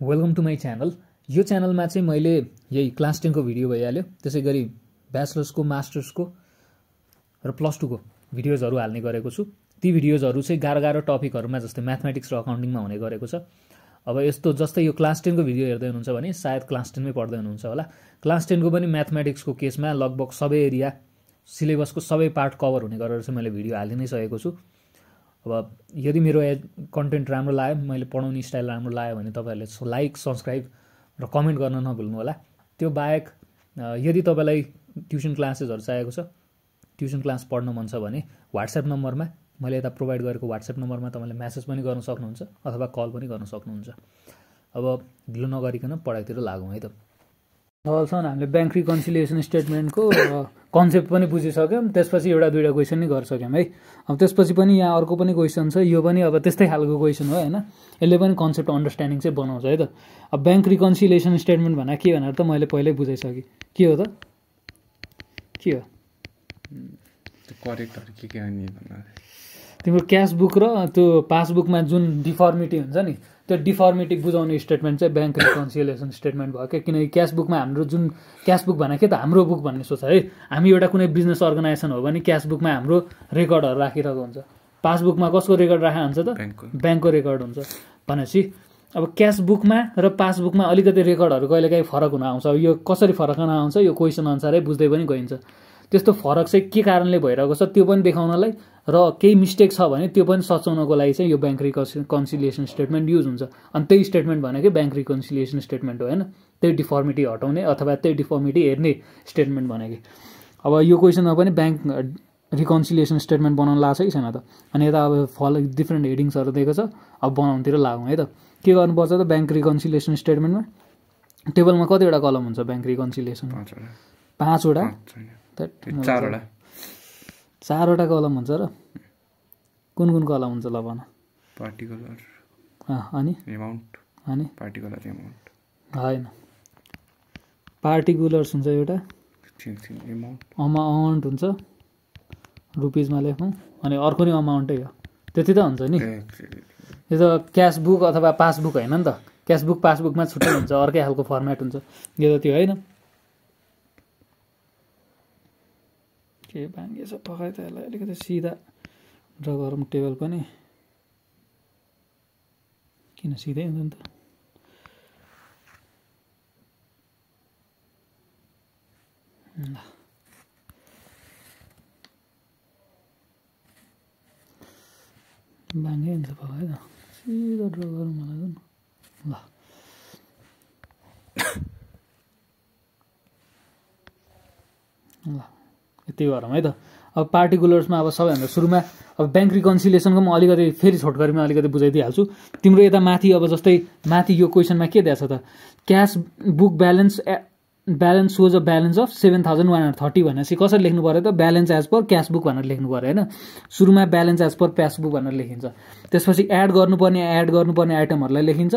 Welcome to my channel. यो च्यानलमा चाहिँ मैले यही क्लास 10 को भिडियो भइहाल्यो, त्यसै गरी ब्याचलर्सको, मास्टर्सको र प्लस 2 को भिडियोजहरू हाल्ने गरेको छु। ती भिडियोजहरू चाहिँ गाह्रो गाह्रो टपिकहरूमा जस्तै म्याथमेटिक्स र अकाउन्टिङमा हुने गरेको छ। अब यस्तो जस्तै यो क्लास 10 को भिडियो हेर्दै हुनुहुन्छ भने सायद क्लास 10 मै पढ्दै हुनुहुन्छ होला। क्लास 10 को पनि म्याथमेटिक्सको केसमा लगभग सबै एरिया सिलेबसको सबै पार्ट कभर हुने गरेर चाहिँ मैले भिडियो हालि नै सकेको छु। अब यदि मेरो कन्टेन्ट राम्रो लाग्यो, मैले पढाउने स्टाइल राम्रो लाग्यो भने तपाईहरुले लाइक, सब्स्क्राइब र कमेन्ट गर्न नभुल्नु होला। त्यो बाहेक यदि तपाईलाई ट्युसन क्लासेसहरु चाहिएको छ, ट्युसन क्लास पढ्न मन छ भने WhatsApp नम्बरमा मैले यता प्रोवाइड गरेको WhatsApp नम्बरमा तपाईले मेसेज पनि गर्न सक्नुहुन्छ अथवा कल पनि गर्न सक्नुहुन्छ। अब ढिलो नगरिकन पढाइतिर लागौं है त। अबसम्म हामीले बैंक रिकन्सिलिएसन स्टेटमेन्टको कन्सेप्ट पनि बुझिसक्यौं, त्यसपछि एउटा दुईटा क्वेशन नि गरिसक्यौं है। अब त्यसपछि पनि यहाँ अर्को पनि क्वेशन छ, यो पनि अब त्यस्तै खालको क्वेशन हो हैन। यसले पनि कन्सेप्ट अन्डरस्ट्यान्डिङ चाहिँ बनाउँछ है त। अब बैंक रिकन्सिलिएसन स्टेटमेन्ट भनेको के भनेर त मैले पहिल्यै बुझाइसके। के हो त? के हो? करेक्टहरु के अनि भन्नु। तिम्रो क्याश बुक र त्यो पासबुकमा जुन डिफर्मिटी हुन्छ नि, त्यो डिफर्मिटी बुझाउने स्टेटमेन्ट चाहिँ बैंक रिकन्सिलिएसन स्टेटमेन्ट भयो के। किनकि क्याश बुकमा हाम्रो जुन क्याश बुक भनेको के त हाम्रो बुक भन्ने सोच है। हामी एउटा कुनै बिजनेस अर्गनाइजेसन हो भने क्याश बुकमा हाम्रो रेकर्डहरु राखिरहेको हुन्छ। पासबुकमा कसको रेकर्ड राखेको हुन्छ त? बैंकको रेकर्ड हुन्छ। भनेपछि अब क्याश बुकमा र पासबुकमा अलिकति रेकर्डहरु कहिलेकाहीँ फरक हुन आउँछ। यो कसरी फरक हुन आउँछ यो क्वेशन अनुसारै बुझ्दै पनि गइन्छ। त्यस्तो फरक चाहिँ के कारणले भइरहेको छ त्यो पनि देखाउनलाई र केही मिस्टेक छ भने त्यो पनि सच्याउनको लागि चाहिँ यो बैंक रिकन्सिलिएसन स्टेटमेन्ट युज हुन्छ। अनि त्यही स्टेटमेन्ट भनेकै बैंक रिकन्सिलिएसन स्टेटमेन्ट हो हैन। त्यही डिफर्मिटी हटाउने अथवा त्यही डिफर्मिटी हेर्ने स्टेटमेन्ट भनेकै। अब यो क्वेशनमा पनि बैंक रिकन्सिलिएसन स्टेटमेन्ट बनाउन लाग्छ कि छैन त? अनि यता अब डिफरेन्ट हेडिङ्सहरु दिएको छ। अब बनाउनतिर लागौं है त। के गर्नुपर्छ त बैंक रिकन्सिलिएसन स्टेटमेन्टमा? टेबलमा कतिवटा कलम हुन्छ बैंक रिकन्सिलिएसन? 5 वटा। 4 वटा कलम हुन्छ र? कुन कुन कलम हुन्छ ल भन। पार्टिकुलर अनि अमाउन्ट अनि पार्टिकुलर अमाउन्ट हैन। पार्टिकुलर्स हुन्छ एउटा, अमाउन्ट हुन्छ रुपीजमा लेखौं, अनि अर्को नि अमाउन्टै हो। त्यति त हुन्छ नि। यो त क्याश बुक अथवा पासबुक हैन नि त। क्याश बुक पासबुकमा छुट्टै हुन्छ, अर्कै खालको फर्मेट हुन्छ। यो त त्यो हैन। के भाङ्गे छ पकाइ त यसलाई अलिकति सिधा ड्र गरौँ टेबल पनि। किन सिधै हुन्छ नि त। ल भाङ्गे हुन्छ पकाइ त सिधा ड्र गरौँ मलाई ल। ल यति गरौँ है त। अब पार्टिकुलर्समा अब सबैभन्दा सुरुमा अब बैंक रिकन्सिलिएसनको म अलिकति फेरि छोटकरीमा अलिकति बुझाइदिइहाल्छु। तिम्रो यता माथि अब जस्तै माथि यो क्वेशनमा के दिएको छ त? Cash book balance shows a balance of 7130 भनेपछि कसरी लेख्नु पर्यो त? Balance as per cash book भनेर लेख्नु पर्यो हैन। सुरुमा balance as per cash book भनेर लेखिन्छ। त्यसपछि एड गर्नुपर्ने आइटमहरुलाई लेखिन्छ,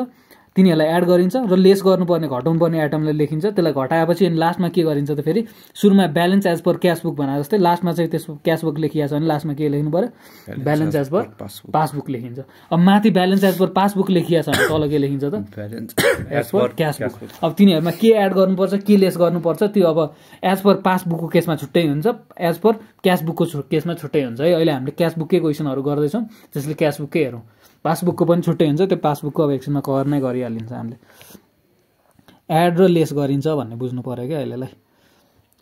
तिनीहरुलाई एड गरिन्छ, र लेस गर्नुपर्ने घटाउनु पर्ने आइटमलाई लेखिन्छ। त्यसलाई घटाएपछि अनि लास्टमा के गरिन्छ त? फेरि सुरुमा balance as per cash book भने जस्तै लास्टमा चाहिँ त्यसको क्याश बुक लेखिया छ भने लास्टमा के लेख्नु पर्यो? ब्यालेन्स एज पर पासबुक लेखिन्छ। अब माथि ब्यालेन्स एज पर पासबुक लेखिया छ भने तल के लेखिन्छ त? Balance as per cash book. अब तिनीहरुमा के एड गर्नुपर्छ, के लेस गर्नुपर्छ त्यो अब एज पर पासबुकको केसमा छुट्टै हुन्छ, एज पर क्याश बुकको केसमा छुट्टै हुन्छ है। अहिले हामीले क्याश बुककै क्वेशनहरु गर्दै छौं, त्यसले क्याश बुककै हेरौं। पासबुकको पनि छुट्टै हुन्छ, त्यो पासबुकको अब एकछिनमा कभर नै गरिहालिन्छ हामीले। एड र लेस गरिन्छ भन्ने बुझ्नु पर्यो क्या अहिलेलाई।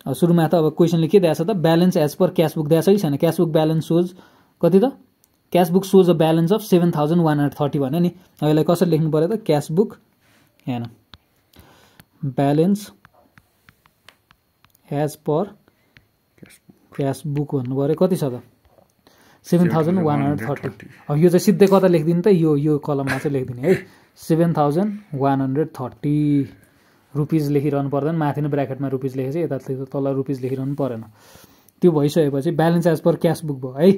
अब सुरुमा त अब क्वेशनले के दिएको छ त? Balance as per cash book दिएको छ कि छैन? क्याश बुक ब्यालेन्स सोज कति त? Cash book shows a balance of 7130 भन्यो नि। अहिले कसरी लेख्नु पर्यो त? क्याश बुक हेर्न, balance as per cash book भन्नु पर्यो। कति छ त? 7130। अब यो चाहिँ सिधै कता लेख्दिनु त? यो कलममा चाहिँ लेख्दिने है। 7130 रुपीज लेखिरहनु पर्दैन। माथि नै ब्र्याकेटमा रुपीज लेखेपछि यता तल रुपीज लेखिरहनु परेन। त्यो भइसकेपछि balance as per cash book भयो है।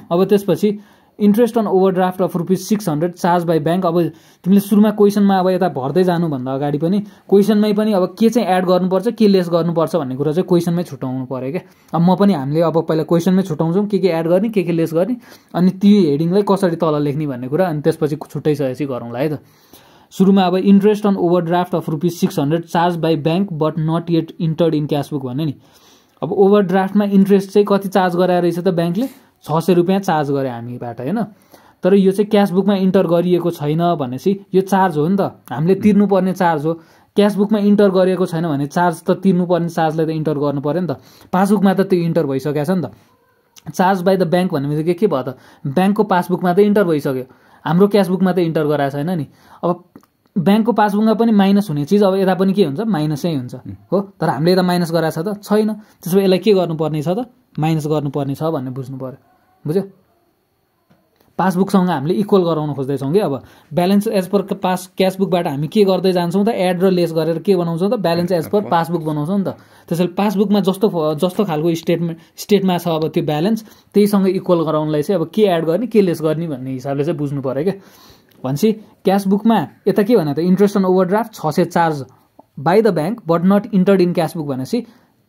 अब त्यसपछि interest on overdraft of ₹600 charge by bank. अब तिमीले सुरुमा क्वेशनमा अब यता भर्दै जानुभन्दा अगाडि पनि क्वेशनमै पनि अब के चाहिँ एड गर्नुपर्छ, के लेस गर्नुपर्छ भन्ने कुरा चाहिँ क्वेशनमै छुटाउनु पर्यो क्या। अब म पनि हामीले अब पहिला क्वेशनमै छुटाउँछौँ के एड गर्ने, के लेस गर्ने, अनि ती हेडिङलाई कसरी तल लेख्ने भन्ने कुरा, अनि त्यसपछि छुट्याइसकेपछि गरौँला है त। सुरुमा अब interest on overdraft of ₹600 charge by bank but not yet entered in cashbook भन्यो नि। अब ओभरड्राफ्टमा इन्ट्रेस्ट चाहिँ कति चार्ज गराएर रहेछ त ब्याङ्कले ₹600 चार्ज गरे हामीबाट होइन, तर यो चाहिँ क्यासबुकमा इन्टर गरिएको छैन भनेपछि यो चार्ज हो नि त, हामीले तिर्नुपर्ने चार्ज हो। क्यासबुकमा इन्टर गरिएको छैन भने चार्ज त तिर्नुपर्ने चार्जलाई त इन्टर गर्नु पर्यो नि त, पासबुकमा त त्यो इन्टर भइसकेको छ नि त। चार्ज बाई द ब्याङ्क भन्ने बित्तिकै के भयो त, ब्याङ्कको पासबुकमा त इन्टर भइसक्यो, हाम्रो क्यासबुकमा त इन्टर गराएको छैन नि। अब ब्याङ्कको पासबुकमा पनि माइनस हुने चिज अब यता पनि के हुन्छ, माइनसै हुन्छ हो, तर हामीले यता माइनस गराएको छ त छैन, त्यसो भए यसलाई के गर्नुपर्ने छ त, माइनस गर्नुपर्ने छ भन्ने बुझ्नु पर्यो, बुझ्यो। पासबुकसँग हामीले इक्वल गराउन खोज्दैछौँ कि अब ब्यालेन्स एज पर क्यासबुकबाट हामी के गर्दै जान्छौँ त, एड र लेस गरेर के बनाउँछौँ त, ब्यालेन्स एज पर पासबुक बनाउँछौँ नि त। त्यसैले पासबुकमा जस्तो खालको स्टेटमा छ अब त्यो ब्यालेन्स त्यहीसँग इक्वल गराउनलाई चाहिँ अब के एड गर्ने के लेस गर्ने भन्ने हिसाबले चाहिँ बुझ्नु पऱ्यो क्या। भनेपछि क्यासबुकमा यता के भने त interest on overdraft 600 charge by the bank but not entered in cashbook भनेपछि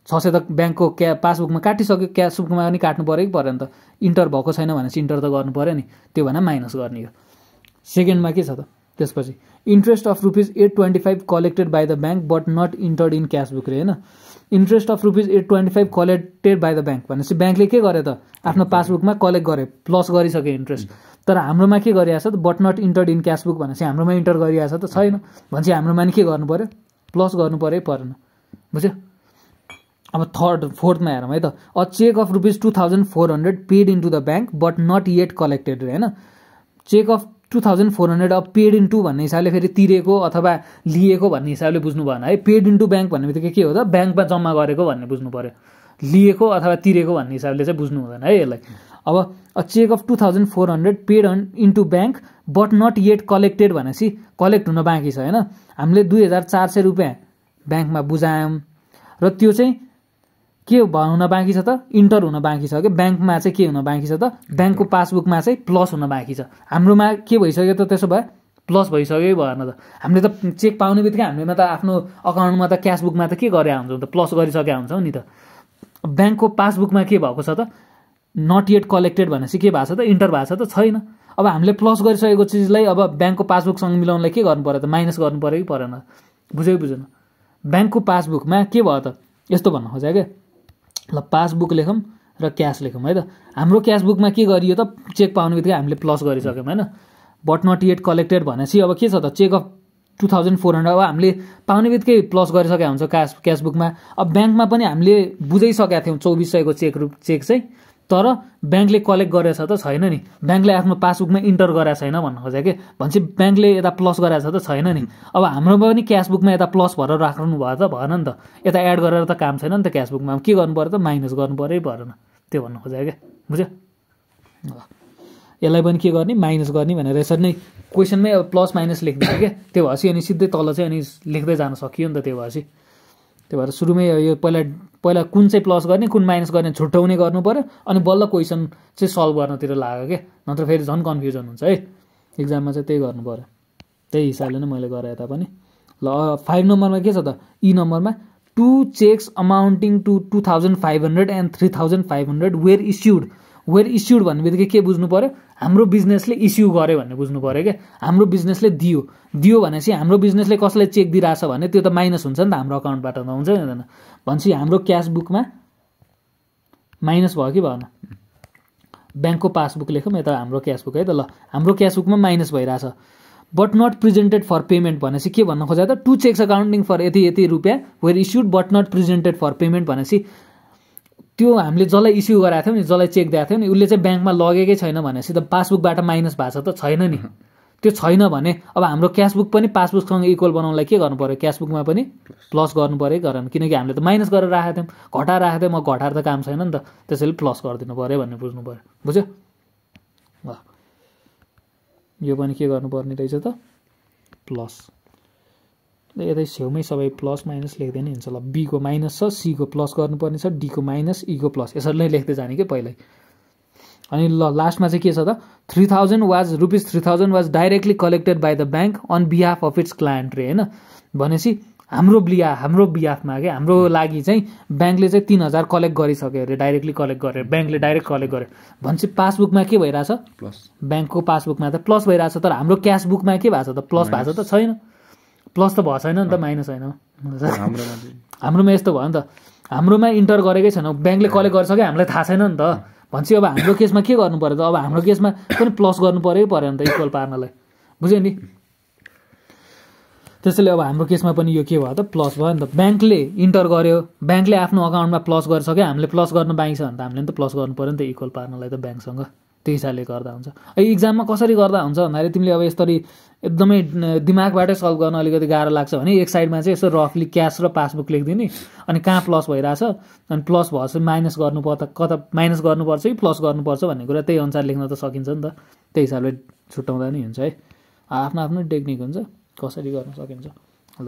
600 त ब्याङ्कको पासबुकमा काटिसक्यो, क्यासबुकमा पनि काट्नु पऱ्यो कि परेन त, इन्टर भएको छैन भनेपछि इन्टर त गर्नु पऱ्यो नि, त्यो भनेर माइनस गर्ने हो। सेकेन्डमा के छ त, त्यसपछि interest of ₹825 collected by the bank but not entered in cashbook रे होइन। Interest of ₹825 collected by the bank भनेपछि ब्याङ्कले के गर्यो त, आफ्नो पासबुकमा कलेक्ट गर्यो, प्लस गरिसक्यो इन्ट्रेस्ट, तर हाम्रोमा के गरिरहेछ त but not entered in cashbook भनेपछि हाम्रोमा इन्टर गरिरहेछ त छैन, भनेपछि हाम्रोमा नि के गर्नु पऱ्यो, प्लस गर्नु पऱ्यो परेन, बुझ्यो। अब फोर्थमा हेरौँ है त, a cheque of ₹2400 paid into the bank but not yet collected होइन। चेक अफ 2400 अब पेड इन्टु भन्ने हिसाबले फेरि तिरेको अथवा लिएको भन्ने हिसाबले बुझ्नु भएन है। पेड इन्टु ब्याङ्क भन्ने बित्तिकै के हो त, ब्याङ्कमा जम्मा गरेको भन्ने बुझ्नु पऱ्यो, लिएको अथवा तिरेको भन्ने हिसाबले चाहिँ बुझ्नु हुँदैन है यसलाई। अब a cheque of 2400 paid into bank but not yet collected भनेपछि कलेक्ट हुन बाँकी छ होइन। हामीले ₹2400 ब्याङ्कमा बुझायौँ र त्यो चाहिँ के हुन बाँकी छ त, इन्टर हुन बाँकी छ कि ब्याङ्कमा चाहिँ के हुन बाँकी छ त, ब्याङ्कको पासबुकमा चाहिँ प्लस हुन बाँकी छ। हाम्रोमा के भइसक्यो त, त्यसो भए प्लस भइसक्यो भएन त, हामीले त चेक पाउने बित्तिकै हामीमा त आफ्नो अकाउन्टमा त क्यासबुकमा त के गरे हुन्छौँ त, प्लस गरिसकेका हुन्छौँ नि त। ब्याङ्कको पासबुकमा के भएको छ त, नट येट कलेक्टेड भनेपछि के भएको छ त, इन्टर भएको छ त छैन। अब हामीले प्लस गरिसकेको चिजलाई अब ब्याङ्कको पासबुकसँग मिलाउनलाई के गर्नु पऱ्यो त, माइनस गर्नु पऱ्यो कि परेन, बुझ्यो कि बुझेन। ब्याङ्कको पासबुकमा के भयो त, यस्तो भन्न खोजेँ क्या, ल पासबुक लेखौँ र क्यास लेखौँ है त। हाम्रो क्यासबुकमा के गरियो त, चेक पाउने बित्तिकै हामीले प्लस गरिसक्यौँ होइन, बट नट येट कलेक्टेड भनेपछि अब के छ त, चेक अफ 2400 अब हामीले पाउने बित्तिकै प्लस गरिसकेका हुन्छ क्यासबुकमा। अब ब्याङ्कमा पनि हामीले बुझाइसकेका थियौँ 2400 को चेक चाहिँ, तर ब्याङ्कले कलेक्ट गरेछ त छैन नि, ब्याङ्कले आफ्नो पासबुकमा इन्टर गराएको छैन भन्न खोजेँ कि, भनेपछि ब्याङ्कले यता प्लस गराएको छ त छैन नि। अब हाम्रोमा पनि क्यासबुकमा यता प्लस भएर राख्नु भयो त भएन नि त, यता एड गरेर त काम छैन नि त क्यासबुकमा, के गर्नु पऱ्यो त, माइनस गर्नु पऱ्यो परेन, त्यो भन्न खोजेँ क्या, बुझ्यो। यसलाई पनि के गर्ने, माइनस गर्ने भनेर यसरी नै क्वेसनमै अब प्लस माइनस लेखिदिन्छ क्या, त्यो भएपछि अनि सिधै तल चाहिँ अनि लेख्दै जान सकियो नि त। त्यो भएपछि त्यो भएर सुरुमै यो पहिला कुन चाहिँ प्लस गर्ने कुन माइनस गर्ने छुट्याउने गर्नु पऱ्यो, अनि बल्ल क्वेसन चाहिँ सल्भ गर्नतिर लाग्यो क्या, नत्र फेरि झन् कन्फ्युजन हुन्छ है इक्जाममा चाहिँ, त्यही गर्नु पऱ्यो। त्यही हिसाबले नै मैले गरेँ यता पनि। ल 5 नम्बरमा के छ त, ई नम्बरमा 2 cheques amounting to 2500 and 3500 were issued भन्ने बित्तिकै के बुझ्नु पऱ्यो, हाम्रो बिजनेसले इस्यु गर्यो भन्ने बुझ्नु पऱ्यो क्या। हाम्रो बिजनेसले दियो भनेपछि हाम्रो बिजनेसले कसलाई चेक दिइरहेछ भने त्यो त माइनस हुन्छ नि त हाम्रो अकाउन्टबाट, त हुन्छ नि हुँदैन, भनेपछि हाम्रो क्यासबुकमा माइनस भयो कि भएन। ब्याङ्कको पासबुक लेखौँ, यता हाम्रो क्यासबुक है त, ल हाम्रो क्यासबुकमा माइनस भइरहेछ। But not presented for payment भनेपछि के भन्न खोजा त, 2 चेक्स अकाउन्टिङ फर यति रुपियाँ were issued but not presented for payment भनेपछि त्यो हामीले जसलाई इस्यु गराएको थियौँ नि, जसलाई चेक दिएको थियौँ नि, उसले चाहिँ ब्याङ्कमा लगेकै छैन भनेपछि त पासबुकबाट माइनस भएको छ त छैन नि। त्यो छैन भने अब हाम्रो क्यासबुक पनि पासबुकसँग इक्वल बनाउनलाई के गर्नु पऱ्यो, क्यासबुकमा पनि प्लस गर्नु पऱ्यो गरेन, किनकि हामीले त माइनस गरेर राखेको थियौँ, घटाएर राखेको थियौँ, घटाएर त काम छैन नि त, त्यसैले प्लस गरिदिनु पऱ्यो भन्ने बुझ्नु पऱ्यो, बुझ्यो। यो पनि के गर्नुपर्ने रहेछ त, प्लस। यतै छेउमै सबै प्लस माइनस लेख्दै नै हुन्छ। ल बीको माइनस छ, सीको प्लस गर्नुपर्ने छ, डीको माइनस, ईको प्लस, यसरी नै लेख्दै जाने कि पहिल्यै। अनि ल लास्टमा चाहिँ के छ त, ₹3000 was directly collected by the bank on behalf of its client रे होइन। भनेपछि हाम्रो बिहाफमा के हाम्रो लागि चाहिँ ब्याङ्कले चाहिँ 3000 कलेक्ट गरिसक्यो अरे, डाइरेक्टली कलेक्ट गरेर ब्याङ्कले डाइरेक्ट कलेक्ट गर्यो भनेपछि पासबुकमा के भइरहेछ, प्लस ब्याङ्कको पासबुकमा त प्लस भइरहेछ, तर हाम्रो क्यास बुकमा के भएको छ त, प्लस भएको छ त छैन, प्लस त भएको छैन नि त, माइनस होइन। हाम्रोमा यस्तो भयो नि त, हाम्रोमा इन्टर गरेकै छैन, ब्याङ्कले कलेक्ट गरिसक्यो, हामीलाई थाहा छैन नि त भनेपछि अब हाम्रो केसमा के गर्नु पर्यो त, अब हाम्रो केसमा पनि प्लस गर्नु पऱ्यो नि त इक्वल पार्नलाई, बुझ्यो नि। त्यसैले अब हाम्रो केसमा पनि यो के भयो त, प्लस भयो नि त, ब्याङ्कले इन्टर गर्यो, ब्याङ्कले आफ्नो अकाउन्टमा प्लस गरिसक्यो, हामीले प्लस गर्न बाँकी छ भने त हामीले त प्लस गर्नु पऱ्यो नि त इक्वल पार्नलाई त ब्याङ्कसँग, त्यही हिसाबले गर्दा हुन्छ। इक्जाममा कसरी गर्दा हुन्छ भन्दाखेरि तिमीले अब यसरी एकदमै दिमागबाटै सल्भ गर्न अलिकति गाह्रो लाग्छ भने एक साइडमा चाहिँ यसो रफली क्यास र पासबुक लेखिदिने, अनि कहाँ प्लस भइरहेछ अनि प्लस भएछ माइनस गर्नुपर्छ, कता माइनस गर्नुपर्छ कि प्लस गर्नुपर्छ भन्ने कुरा त्यही अनुसार लेख्न त सकिन्छ नि त, त्यही हिसाबले छुट्याउँदा नि हुन्छ है। आफ्नो आफ्नो टेक्निक हुन्छ, कसरी गर्न सकिन्छ ल,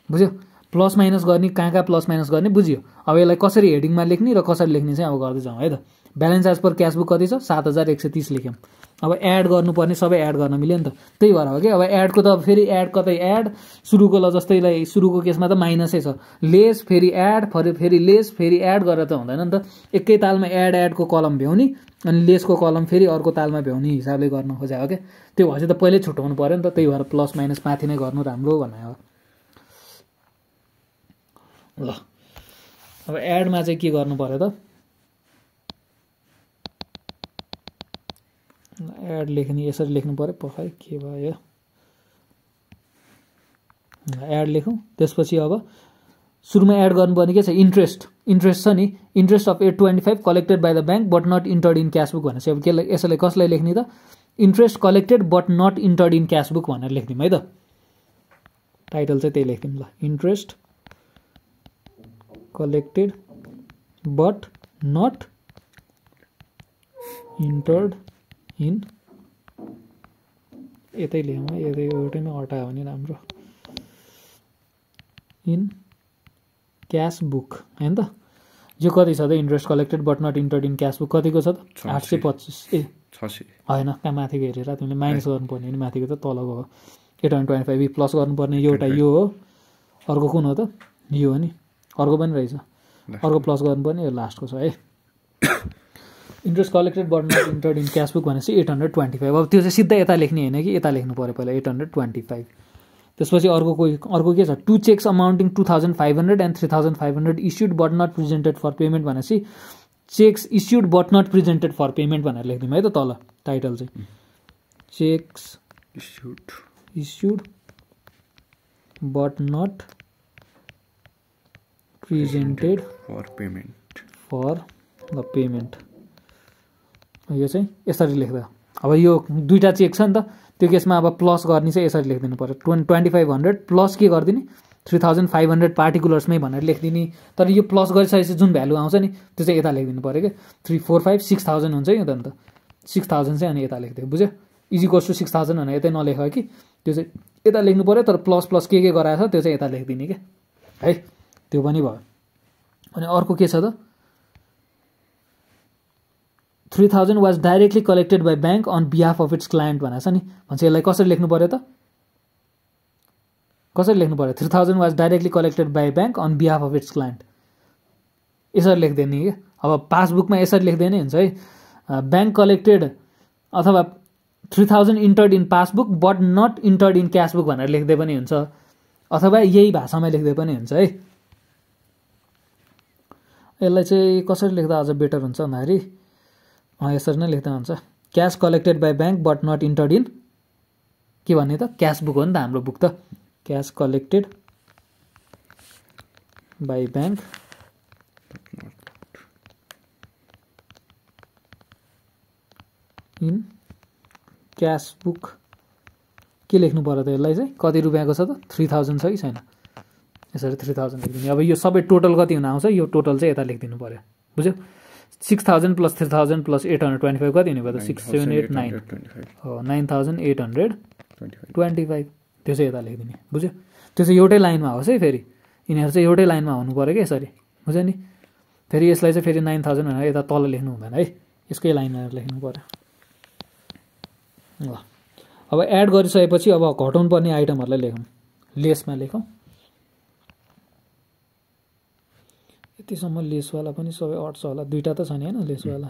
बुझ्यो। प्लस माइनस गर्ने, कहाँ प्लस माइनस गर्ने बुझ्यो। अब यसलाई कसरी हेडिङमा लेख्ने र कसरी लेख्ने चाहिँ अब गर्दै जाउँ है त। Balance as per cash book कति छ, 7130 लेख्यौँ। अब एड गर्नुपर्ने सबै एड गर्न मिल्यो नि त, त्यही भएर हो कि अब एडको त फेरि एड कतै एड, सुरुको ल जस्तैलाई सुरुको केसमा त माइनसै छ, लेस फेरि एड फेरि लेस फेरि एड गरेर त हुँदैन नि त, एकै तालमा एडको कलम भ्याउने अनि लेसको कलम फेरि अर्को तालमा भ्याउने हिसाबले गर्न खोजे हो क्या। त्यो भएपछि त पहिल्यै छुट्याउनु पऱ्यो नि त, त्यही भएर प्लस माइनस माथि नै गर्नु राम्रो भन्ने हो। ल अब एडमा चाहिँ के गर्नु पर्यो त, एड लेख्ने यसरी लेख्नु पर्यो, पखाइ के भयो, एड लेखौँ। त्यसपछि अब सुरुमा एड गर्नुपर्ने के छ, इन्ट्रेस्ट छ नि, interest of 825 collected by the bank but not entered in cash book भनेपछि अब केलाई यसैलाई कसलाई लेख्ने त, interest collected but not entered in cash book भनेर लेख्दिउँ है त, टाइटल चाहिँ त्यही लेख्दिउँ ल, interest collected but not entered in, यतै लेखौँ है, यतै एउटैमा अटायो भने राम्रो, इन क्यास बुक होइन त। यो कति छ त, interest collected but not entered in cash book कतिको छ त, 825 ए होइन कहाँ माथिको हेरेर तिमीले माइनस गर्नुपर्ने नि, माथिको त तलको हो, 825 प्लस गर्नुपर्ने एउटा यो हो, अर्को कुन हो त, यो हो नि, अर्को पनि रहेछ, अर्को प्लस गर्नुपर्ने यो लास्टको छ है। Interest collected but not entered in cash book भनेपछि 825, अब त्यो चाहिँ सिधै यता लेख्ने होइन कि यता लेख्नु पऱ्यो पहिला 825। त्यसपछि अर्को के छ, 2 cheques amounting 2500 and 3500 issued but not presented for payment भनेपछि cheques issued but not presented for payment भनेर लेख्दिउँ है त तल टाइटल चाहिँ, cheques issued but not presented for the payment, यो चाहिँ यसरी लेख्दा। अब यो दुईवटा चेक छ नि त, त्यो केसमा अब प्लस गर्ने चाहिँ यसरी लेखिदिनु पऱ्यो, 2500 प्लस के गरिदिने 3500 पार्टिकुलर्समै भनेर लेखिदिने, तर यो प्लस गरिसकेपछि जुन भ्यालु आउँछ नि त्यो चाहिँ यता लेखिदिनु पऱ्यो क्या, 345 6000 हुन्छ यो त नि त, 6000 चाहिँ अनि यता लेखिदियो, बुझ्यो। इजिक्वल्स टु 6000 भनेर यतै नलेख कि, त्यो चाहिँ यता लेख्नु पऱ्यो, तर प्लस प्लस के गराएछ त्यो चाहिँ यता लेखिदिने क्या है, त्यो पनि भयो। अनि अर्को के छ त, 3000 was directly collected by bank on behalf of its client भनेको छ नि, भन्छ यसलाई कसरी लेख्नु पऱ्यो त, कसरी लेख्नु पऱ्यो, 3000 was directly collected by bank on behalf of its client, यसरी लेख्दैन कि। अब पासबुकमा यसरी लेख्दैन हुन्छ है, ब्याङ्क कलेक्टेड अथवा 3000 entered in passbook but not entered in cash book भनेर लेख्दै पनि हुन्छ, अथवा यही भाषामा लेख्दै पनि हुन्छ है। यसलाई चाहिँ कसरी लेख्दा अझ बेटर हुन्छ भन्दाखेरि यसरी नै लेख्दा हुन्छ, cash collected by bank but not entered in, के भन्ने त क्यास बुक हो नि त हाम्रो बुक त, cash collected by bank in cash book, के लेख्नु पर्यो त यसलाई चाहिँ, कति रुपियाँको छ त, 3000 छ कि छैन, यसरी 3000 लेखिदिने। अब यो सबै टोटल कति हुन आउँछ, यो टोटल चाहिँ यता लेखिदिनु पऱ्यो, बुझ्यो। 6000 प्लस 3000 प्लस 825 कति हुने भयो त, 6789 हो, 9825, त्यो चाहिँ यता लेखिदिने, बुझ्यो। त्यो चाहिँ एउटै लाइनमा होस् है, फेरि यिनीहरू चाहिँ एउटै लाइनमा हुनु पऱ्यो कि यसरी, बुझ्यो नि। फेरि यसलाई चाहिँ फेरि 9000 भनेर यता तल लेख्नु हुँदैन है, यसकै लाइनमा लेख्नु पऱ्यो ल। अब एड गरिसकेपछि अब घटाउनु पर्ने आइटमहरूलाई लेखौँ, लेसमा लेखौँ, यतिसम्म लेसवाला पनि सबै अट्छ होला, दुईटा त छ नि हैन लेसवाला।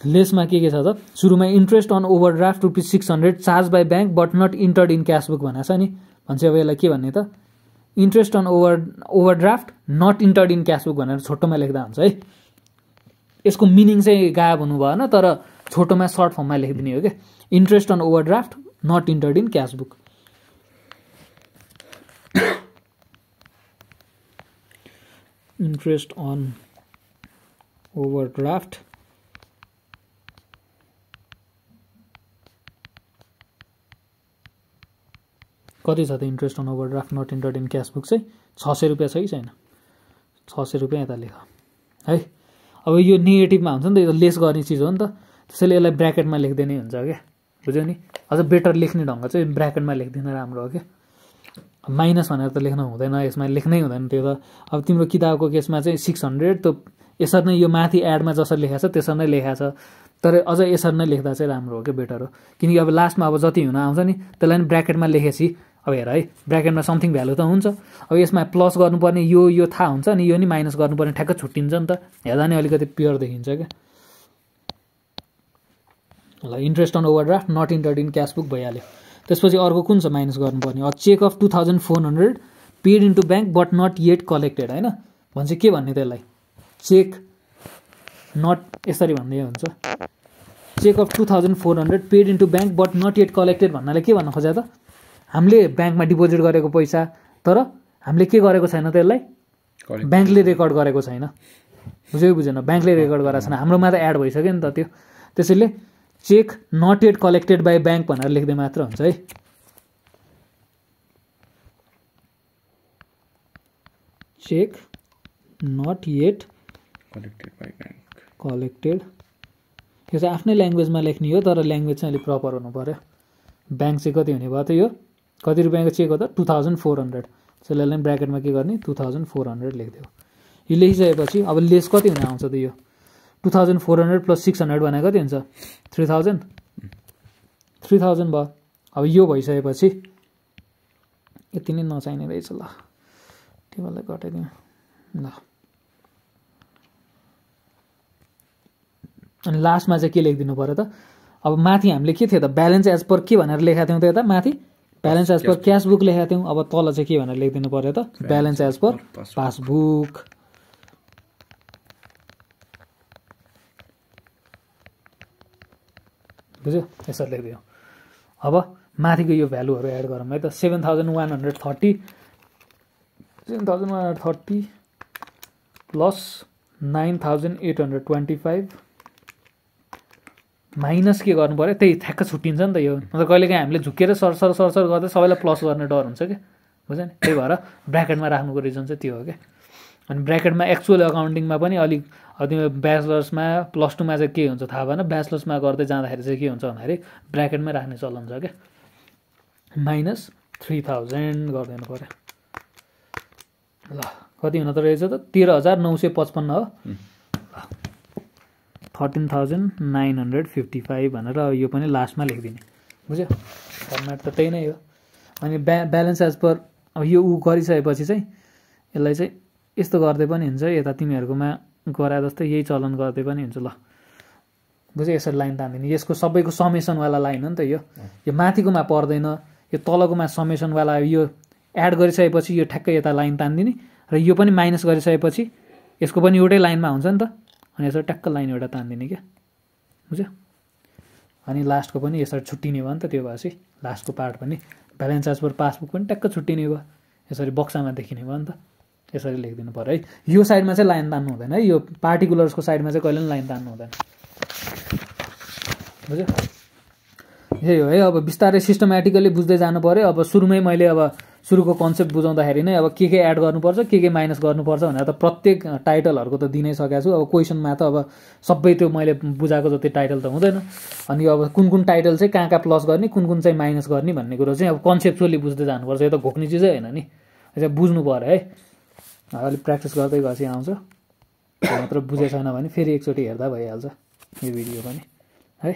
लेसमा के छ त सुरुमा interest on overdraft ₹600 charge by bank but not entered in cashbook भनेको छ नि। भन्छ अब यसलाई के भन्ने त interest on overdraft not entered in cashbook भनेर छोटोमा लेख्दा हुन्छ है। यसको मिनिङ चाहिँ गायब हुनु भएन, तर छोटोमा सर्ट फर्ममा लेखिदिने हो क्या। Interest on overdraft not entered in cashbook. Interest on overdraft कति छ त interest on overdraft not entered in cashbook चाहिँ ₹600 छ कि छैन? ₹600 यता लेख है। अब यो नेगेटिभमा हुन्छ नि त, यो लेस गर्ने चिज हो नि त, त्यसैले यसलाई ब्र्याकेटमा लेख्दै नै हुन्छ क्या, बुझ्यौ नि। अझ बेटर लेख्ने ढङ्ग चाहिँ ब्र्याकेटमा लेखिदिन राम्रो हो क्या। माइनस भनेर त लेख्न हुँदैन, यसमा लेख्नै हुँदैन त्यो त। अब तिम्रो किताबको केसमा चाहिँ 600 त यसरी नै यो माथि एडमा जसरी लेखाएको छ त्यसरी नै लेखाएको छ, तर अझ यसरी नै लेख्दा चाहिँ राम्रो हो क्या, बेटर हो। किनकि अब लास्टमा अब जति हुन आउँछ नि त्यसलाई नि ब्र्याकेटमा लेखेपछि अब हेर है ब्र्याकेटमा समथिङ भ्यालु त हुन्छ। अब यसमा प्लस गर्नुपर्ने यो थाहा हुन्छ, अनि यो नि माइनस गर्नुपर्ने ठ्याक्क छुट्टिन्छ नि त, हेर्दा नि अलिकति प्योर देखिन्छ क्या। ल interest on overdraft not entered in cashbook भइहाल्यो। त्यसपछि अर्को कुन छ माइनस गर्नुपर्ने? Cheque of 2400 paid into bank but not yet collected होइन। भन्छ के भन्ने त्यसलाई चेक नट यसरी भन्ने हुन्छ, cheque of 2400 paid into bank but not yet collected भन्नाले के भन्न खोजा त हामीले ब्याङ्कमा डिपोजिट गरेको पैसा तर हामीले के गरेको छैन त्यसलाई ब्याङ्कले रेकर्ड गरेको छैन, बुझ्यो कि बुझेन? ब्याङ्कले रेकर्ड गरेको छैन, हाम्रोमा त एड भइसक्यो नि त त्यो। त्यसैले cheque not yet collected by bank भनेर लेख्दै मात्र हुन्छ है। चेक नट येट कलेक्टेड यो चाहिँ आफ्नै ल्याङ्ग्वेजमा लेख्ने हो, तर ल्याङ्ग्वेज चाहिँ अलिक प्रपर हुनु पर्यो। ब्याङ्क चाहिँ कति हुने भयो त? यो कति रुपियाँको चेक हो त? 2400। त्यसलाई ब्र्याकेटमा के गर्ने 2400 लेखिदियो। यो लेखिसकेपछि अब लेस कति हुन आउँछ त? यो 2400 प्लस 600 भनेको कति हुन्छ? 3000 भयो। अब यो भइसकेपछि यति नै नचाहिने रहेछ, ल टेबललाई घटाइदिउँ ल। अनि लास्टमा चाहिँ के लेखिदिनु पऱ्यो त? अब माथि हामीले के थियो त ब्यालेन्स एज पर के भनेर लेखाएको थियौँ त? यता माथि ब्यालेन्स एज पर क्यासबुक लेखाएको थियौँ। अब तल चाहिँ के भनेर लेखिदिनु पऱ्यो त? Balance as per passbook. बुझ्यो? यसरी लेखिदियो। अब माथिको यो भ्यालुहरू एड गरौँ है त। 7130 प्लस 9825 माइनस के गर्नु पऱ्यो? त्यही ठ्याक्क छुट्टिन्छ नि त यो। मतलब कहिलेकाहीँ हामीले झुकेर सरसर गर्दा सबैलाई प्लस गर्ने डर हुन्छ क्या, बुझ्यो नि? त्यही भएर ब्र्याकेटमा राख्नुको रिजन चाहिँ त्यो हो क्या। अनि ब्र्याकेटमा एक्चुअल अकाउन्टिङमा पनि अलिक तिम्रो ब्याचलर्समा +2 मा चाहिँ के हुन्छ थाहा भएन, ब्याचलर्समा गर्दै जाँदाखेरि चाहिँ के हुन्छ भन्दाखेरि ब्र्याकेटमै राख्ने चलन छ क्या। -3000 गरिदिनु पऱ्यो। ल कति हुन त रहेछ त? 13955 हो। 13955 भनेर यो पनि लास्टमा लेखिदिने, बुझ्यो? फर्मेट त त्यही नै हो। अनि ब्यालेन्स एज पर अब यो गरिसकेपछि चाहिँ यसलाई चाहिँ यस्तो गर्दै पनि हुन्छ, यता तिमीहरूकोमा गरे जस्तै यही चलन गर्दै पनि हुन्छ। ल बुझ्यो? यसरी लाइन तान्दिने, यसको सबैको समेसनवाला लाइन हो नि त यो। यो माथिकोमा पर्दैन, यो तलकोमा समेसनवाला। यो एड गरिसकेपछि यो ठ्याक्कै यता लाइन तान्दिने, र यो पनि माइनस गरिसकेपछि यसको पनि एउटै लाइनमा हुन्छ नि त, अनि यसरी ट्याक्क लाइन एउटा तान्दिने क्या, बुझ्यो? अनि लास्टको पनि यसरी छुट्टिने भयो नि त। त्यो भएपछि लास्टको पार्ट पनि ब्यालेन्स एज पर पासबुक पनि ट्याक्क छुट्टिने भयो, यसरी बक्सामा देखिने भयो नि त। यसरी लेखिदिनु पऱ्यो है। यो साइडमा चाहिँ लाइन तान्नु हुँदैन है, यो पार्टिकुलर्सको साइडमा चाहिँ कहिले पनि लाइन तान्नु हुँदैन, बुझ्यो? यही हो है। अब बिस्तारै सिस्टमेटिकली बुझ्दै जानु पऱ्यो। अब सुरुमै मैले अब सुरुको कन्सेप्ट बुझाउँदाखेरि नै अब के एड गर्नुपर्छ के माइनस गर्नुपर्छ भनेर त प्रत्येक टाइटलहरूको त दिनै सकेको छु। अब क्वेसनमा त अब सबै त्यो मैले बुझाएको जति टाइटल त हुँदैन। अनि अब कुन टाइटल चाहिँ कहाँ प्लस गर्ने कुन चाहिँ माइनस गर्ने भन्ने कुरो चाहिँ अब कन्सेप्चुअली बुझ्दै जानुपर्छ। यो त घोक्ने चिजै होइन नि, यसो बुझ्नु पऱ्यो है। अलिक प्र्याक्टिस गर्दै गएपछि आउँछ। मात्र बुझेको छैन भने फेरि एकचोटि हेर्दा भइहाल्छ यो भिडियो पनि है।